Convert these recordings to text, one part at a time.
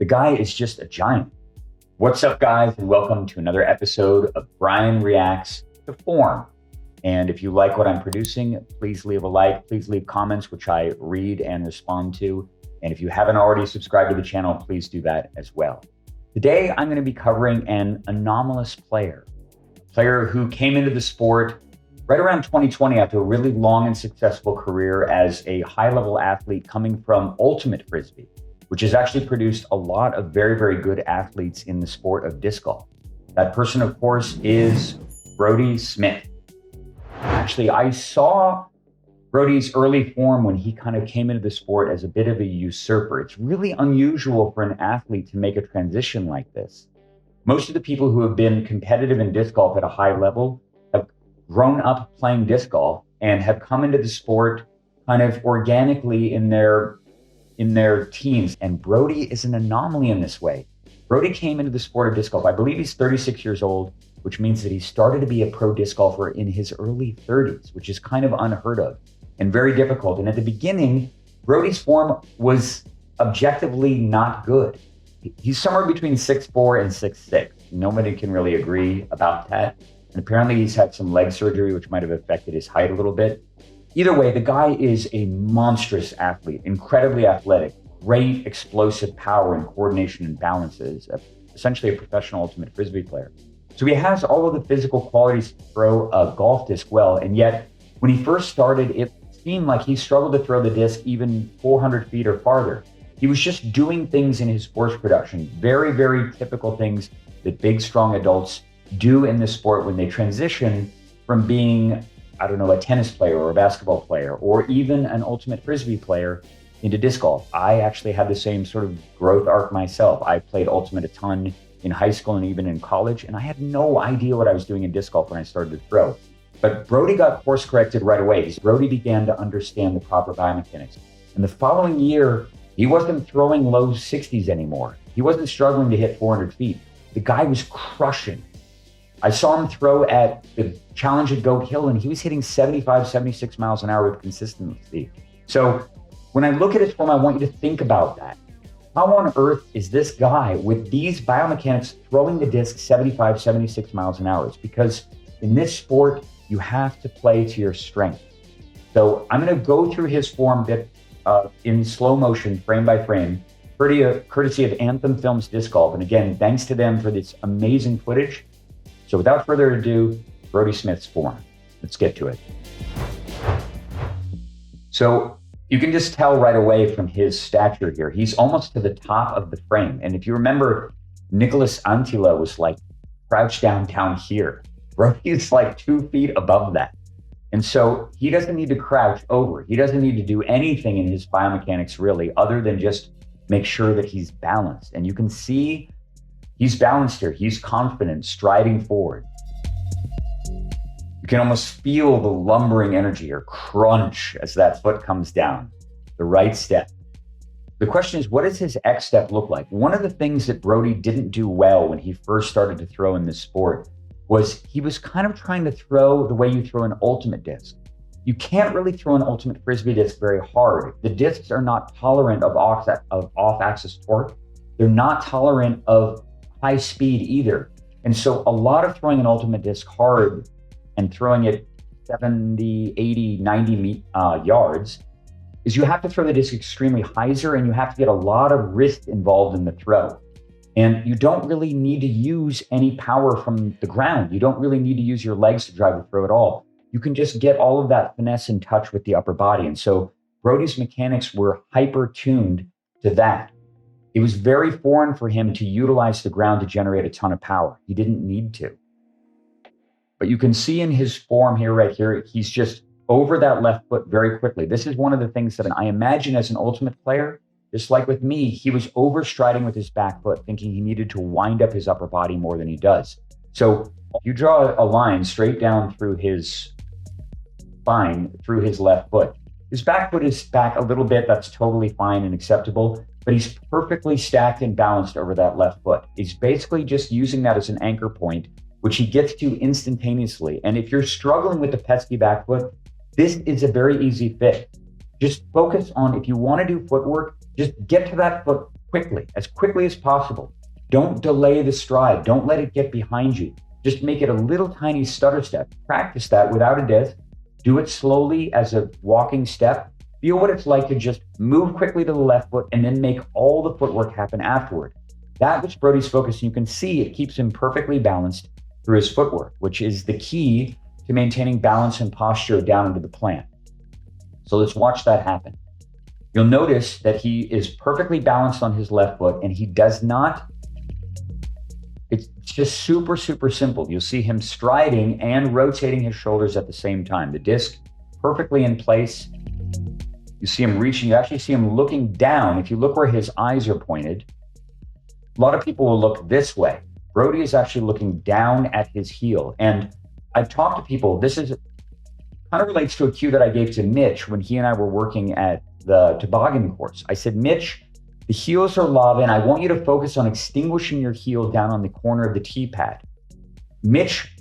guy is just a giant. What's up, guys, and welcome to another episode of Brian Reacts to Form. And if you like what I'm producing, please leave a like, please leave comments, which I read and respond to. And if you haven't already subscribed to the channel, please do that as well. Today, I'm going to be covering an anomalous player, a player who came into the sport right around 2020 after a really long and successful career as a high-level athlete coming from Ultimate Frisbee, which has actually produced a lot of very, very good athletes in the sport of disc golf. That person, of course, is Brodie Smith. Actually, I saw Brodie's early form when he kind of came into the sport as a bit of a usurper. It's really unusual for an athlete to make a transition like this. Most of the people who have been competitive in disc golf at a high level have grown up playing disc golf and have come into the sport kind of organically in their teens. And Brodie is an anomaly in this way. Brodie came into the sport of disc golf. I believe he's 36 years old, which means that he started to be a pro disc golfer in his early 30s, which is kind of unheard of and very difficult. And at the beginning, Brodie's form was objectively not good. He's somewhere between 6'4" and 6'6". Nobody can really agree about that. And apparently he's had some leg surgery, which might have affected his height a little bit. Either way, the guy is a monstrous athlete, incredibly athletic, great explosive power and coordination and balances, essentially a professional Ultimate Frisbee player. So he has all of the physical qualities to throw a golf disc well, and yet when he first started, it seemed like he struggled to throw the disc even 400 feet or farther. He was just doing things in his force production, very, very typical things that big, strong adults do in this sport when they transition from being, I don't know, a tennis player or a basketball player, or even an Ultimate Frisbee player into disc golf. I actually had the same sort of growth arc myself. I played Ultimate a ton in high school and even in college, and I had no idea what I was doing in disc golf when I started to throw. But Brodie got course corrected right away. Brodie began to understand the proper biomechanics. And the following year, he wasn't throwing low 60s anymore. He wasn't struggling to hit 400 feet. The guy was crushing. I saw him throw at the challenge at Goat Hill, and he was hitting 75, 76 miles an hour with consistency. So when I look at his form, I want you to think about that. How on earth is this guy with these biomechanics throwing the disc 75, 76 miles an hour? It's because in this sport, you have to play to your strength. So I'm going to go through his form bit in slow motion, frame by frame, courtesy of Anthem Films Disc Golf. And again, thanks to them for this amazing footage. So without further ado, Brodie Smith's form. Let's get to it. So you can just tell right away from his stature here, he's almost to the top of the frame. And if you remember, Nicholas Antila was like crouched down here. Brodie's like 2 feet above that. And so he doesn't need to crouch over. He doesn't need to do anything in his biomechanics really, other than just make sure that he's balanced. And you can see he's balanced here. He's confident, striding forward. You can almost feel the lumbering energy or crunch as that foot comes down, the right step. The question is, what does his X step look like? One of the things that Brodie didn't do well when he first started to throw in this sport was he was kind of trying to throw the way you throw an ultimate disc. You can't really throw an Ultimate Frisbee disc very hard. The discs are not tolerant of off-axis torque. They're not tolerant of high speed either. And so a lot of throwing an ultimate disc hard and throwing it 70, 80, 90 yards is you have to throw the disc extremely hyzer, and you have to get a lot of wrist involved in the throw. And you don't really need to use any power from the ground. You don't really need to use your legs to drive the throw at all. You can just get all of that finesse and touch with the upper body. And so Brodie's mechanics were hyper-tuned to that. It was very foreign for him to utilize the ground to generate a ton of power. He didn't need to. But you can see in his form here, right here, he's just over that left foot very quickly. This is one of the things that I imagine as an ultimate player, just like with me, he was overstriding with his back foot, thinking he needed to wind up his upper body more than he does. So you draw a line straight down through his spine, through his left foot. His back foot is back a little bit. That's totally fine and acceptable, but he's perfectly stacked and balanced over that left foot. He's basically just using that as an anchor point, which he gets to instantaneously. And if you're struggling with the pesky back foot, this is a very easy fit. Just focus on, if you want to do footwork, just get to that foot quickly, as quickly as possible. Don't delay the stride. Don't let it get behind you. Just make it a little tiny stutter step. Practice that without a disc. Do it slowly as a walking step. Feel what it's like to just move quickly to the left foot and then make all the footwork happen afterward. That was Brodie's focus. And you can see it keeps him perfectly balanced through his footwork, which is the key to maintaining balance and posture down into the plant. So let's watch that happen. You'll notice that he is perfectly balanced on his left foot and he does not, it's just super, super simple. You'll see him striding and rotating his shoulders at the same time. The disc perfectly in place. You see him reaching, you actually see him looking down. If you look where his eyes are pointed, a lot of people will look this way. Brodie is actually looking down at his heel. And I've talked to people, this is kind of relates to a cue that I gave to Mitch when he and I were working at the toboggan course. I said, Mitch, the heels are lava, and I want you to focus on extinguishing your heel down on the corner of the tee pad. Mitch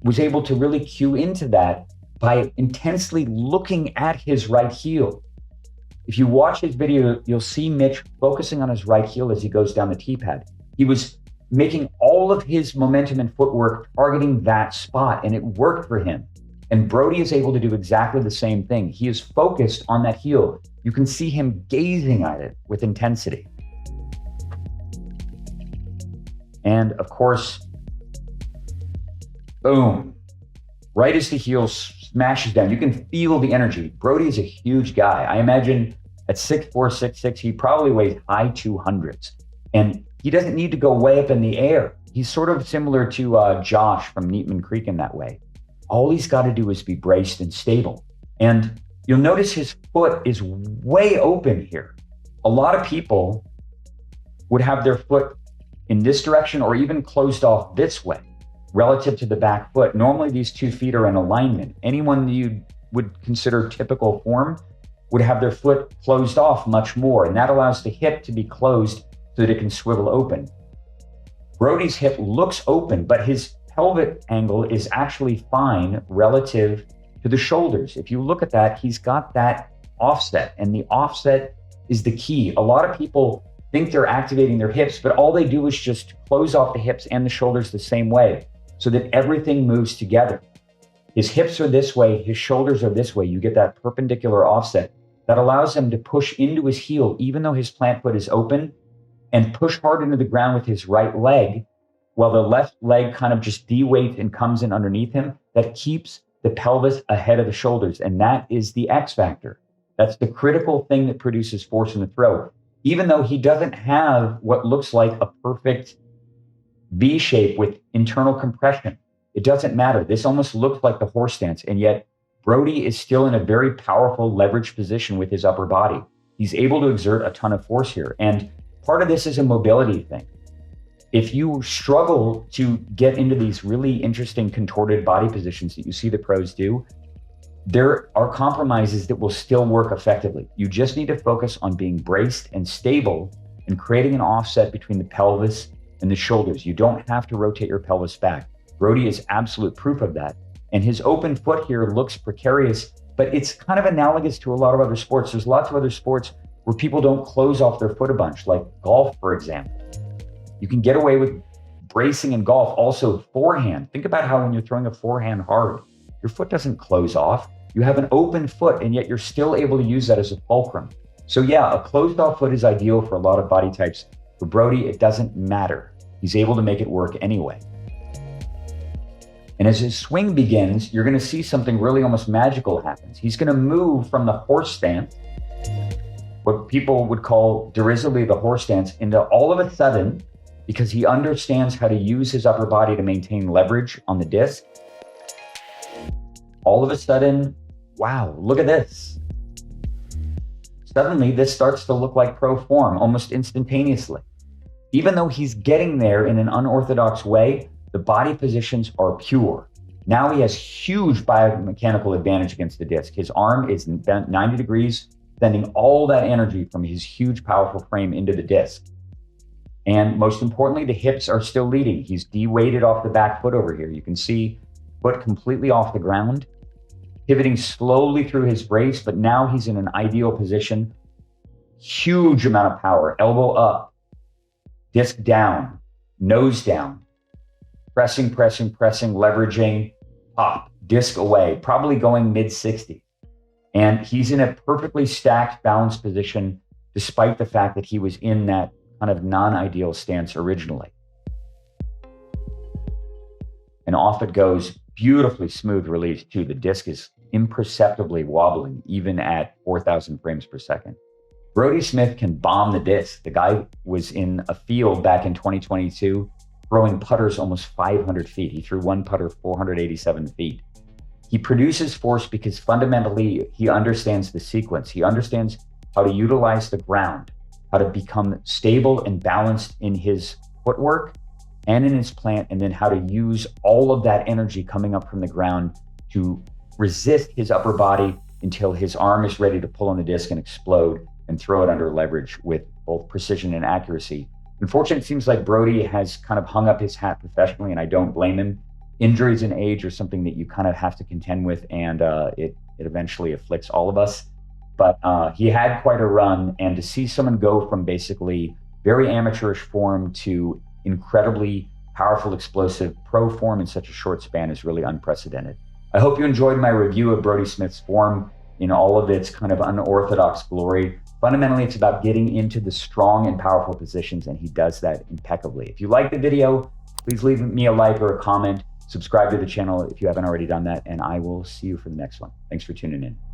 was able to really cue into that by intensely looking at his right heel. If you watch his video, you'll see Mitch focusing on his right heel as he goes down the tee pad. He was making all of his momentum and footwork targeting that spot, and it worked for him. And Brodie is able to do exactly the same thing. He is focused on that heel. You can see him gazing at it with intensity. And of course, boom, right as the heel smashes down, you can feel the energy. Brodie is a huge guy. I imagine at 6'4", 6'6", he probably weighs high 200s. And he doesn't need to go way up in the air. He's sort of similar to Josh from Neatman Creek in that way. All he's got to do is be braced and stable. And you'll notice his foot is way open here. A lot of people would have their foot in this direction or even closed off this way relative to the back foot. Normally these 2 feet are in alignment. Anyone you would consider typical form would have their foot closed off much more, and that allows the hip to be closed so that it can swivel open. Brodie's hip looks open, but his pelvic angle is actually fine relative to the shoulders. If you look at that, he's got that offset, and the offset is the key. A lot of people think they're activating their hips, but all they do is just close off the hips and the shoulders the same way so that everything moves together. His hips are this way, his shoulders are this way. You get that perpendicular offset that allows him to push into his heel, even though his plant foot is open, and push hard into the ground with his right leg, while the left leg kind of just de-weights and comes in underneath him. That keeps the pelvis ahead of the shoulders, and that is the X factor. That's the critical thing that produces force in the throw. Even though he doesn't have what looks like a perfect V shape with internal compression, it doesn't matter. This almost looks like the horse stance, and yet Brodie is still in a very powerful leverage position with his upper body. He's able to exert a ton of force here, and part of this is a mobility thing. If you struggle to get into these really interesting contorted body positions that you see the pros do, there are compromises that will still work effectively. You just need to focus on being braced and stable and creating an offset between the pelvis and the shoulders. You don't have to rotate your pelvis back. Brodie is absolute proof of that. And his open foot here looks precarious, but it's kind of analogous to a lot of other sports. There's lots of other sports where people don't close off their foot a bunch, like golf, for example. You can get away with bracing in golf. Also, forehand. Think about how when you're throwing a forehand hard, your foot doesn't close off. You have an open foot, and yet you're still able to use that as a fulcrum. So yeah, a closed off foot is ideal for a lot of body types. For Brodie, it doesn't matter. He's able to make it work anyway. And as his swing begins, you're going to see something really almost magical happens. He's going to move from the horse stance, what people would call derisively the horse stance, into all of a sudden, because he understands how to use his upper body to maintain leverage on the disc. All of a sudden, wow, look at this. Suddenly, this starts to look like pro form almost instantaneously. Even though he's getting there in an unorthodox way, the body positions are pure. Now he has huge biomechanical advantage against the disc. His arm is bent 90 degrees, sending all that energy from his huge, powerful frame into the disc. And most importantly, the hips are still leading. He's de-weighted off the back foot over here. You can see foot completely off the ground, pivoting slowly through his brace, but now he's in an ideal position. huge amount of power, elbow up, disc down, nose down, pressing, leveraging, pop, disc away, probably going mid 60. And he's in a perfectly stacked, balanced position, despite the fact that he was in that kind of non-ideal stance originally. And off it goes, beautifully smooth release too. The disc is imperceptibly wobbling, even at 4,000 frames per second. Brodie Smith can bomb the disc. The guy was in a field back in 2022, throwing putters almost 500 feet. He threw one putter 487 feet. He produces force because fundamentally he understands the sequence. He understands how to utilize the ground, how to become stable and balanced in his footwork and in his plant, and then how to use all of that energy coming up from the ground to resist his upper body until his arm is ready to pull on the disc and explode and throw it under leverage with both precision and accuracy. Unfortunately, it seems like Brodie has kind of hung up his hat professionally, and I don't blame him. Injuries and age are something that you kind of have to contend with, and it eventually afflicts all of us. But he had quite a run, and to see someone go from basically very amateurish form to incredibly powerful, explosive pro form in such a short span is really unprecedented. I hope you enjoyed my review of Brodie Smith's form in all of its kind of unorthodox glory. Fundamentally, it's about getting into the strong and powerful positions, and he does that impeccably. If you like the video, please leave me a like or a comment. Subscribe to the channel if you haven't already done that, and I will see you for the next one. Thanks for tuning in.